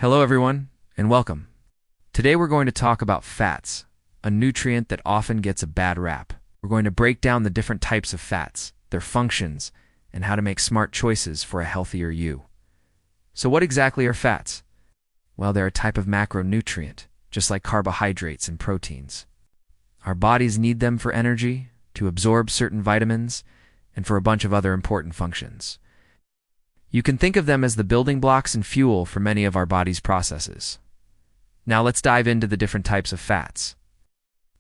Hello everyone, and welcome. Today we're going to talk about fats, a nutrient that often gets a bad rap. We're going to break down the different types of fats, their functions, and how to make smart choices for a healthier you. So what exactly are fats? Well, they're a type of macronutrient, just like carbohydrates and proteins. Our bodies need them for energy, to absorb certain vitamins, and for a bunch of other important functions. You can think of them as the building blocks and fuel for many of our body's processes. Now let's dive into the different types of fats.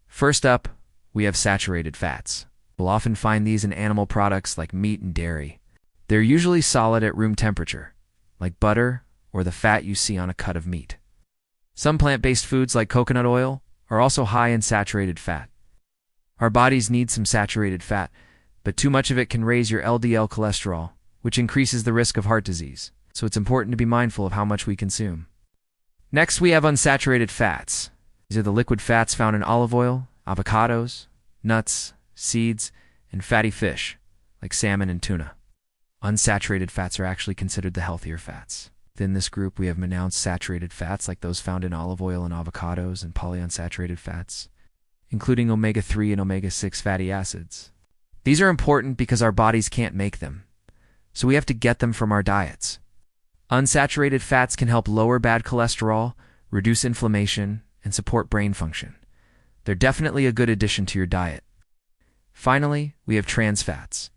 First up, we have saturated fats. We'll often find these in animal products like meat and dairy. They're usually solid at room temperature, like butter or the fat you see on a cut of meat. Some plant-based foods like coconut oil are also high in saturated fat. Our bodies need some saturated fat, but too much of it can raise your LDL cholesterol, which increases the risk of heart disease, so it's important to be mindful of how much we consume. Next, we have unsaturated fats. These are the liquid fats found in olive oil, avocados, nuts, seeds, and fatty fish, like salmon and tuna. Unsaturated fats are actually considered the healthier fats. Within this group, we have pronounced saturated fats like those found in olive oil and avocados, and polyunsaturated fats, including omega-3 and omega-6 fatty acids. These are important because our bodies can't make them, so we have to get them from our diets. Unsaturated fats can help lower bad cholesterol, reduce inflammation, and support brain function. They're definitely a good addition to your diet. Finally, we have trans fats.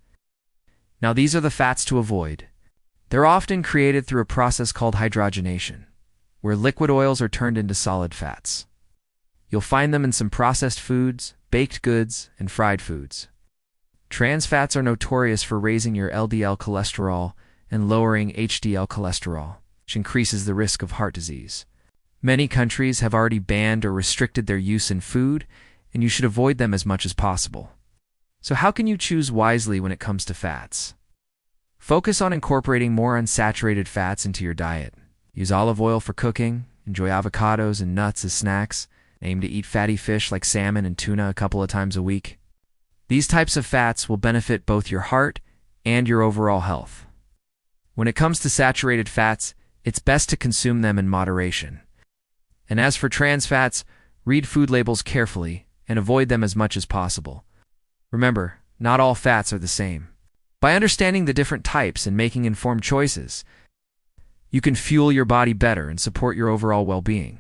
Now these are the fats to avoid. They're often created through a process called hydrogenation, where liquid oils are turned into solid fats. You'll find them in some processed foods, baked goods, and fried foods. Trans fats are notorious for raising your LDL cholesterol and lowering HDL cholesterol, which increases the risk of heart disease. Many countries have already banned or restricted their use in food, and you should avoid them as much as possible. So how can you choose wisely when it comes to fats? Focus on incorporating more unsaturated fats into your diet. Use olive oil for cooking, enjoy avocados and nuts as snacks, aim to eat fatty fish like salmon and tuna a couple of times a week. These types of fats will benefit both your heart and your overall health. When it comes to saturated fats, it's best to consume them in moderation. And as for trans fats, read food labels carefully and avoid them as much as possible. Remember, not all fats are the same. By understanding the different types and making informed choices, you can fuel your body better and support your overall well-being.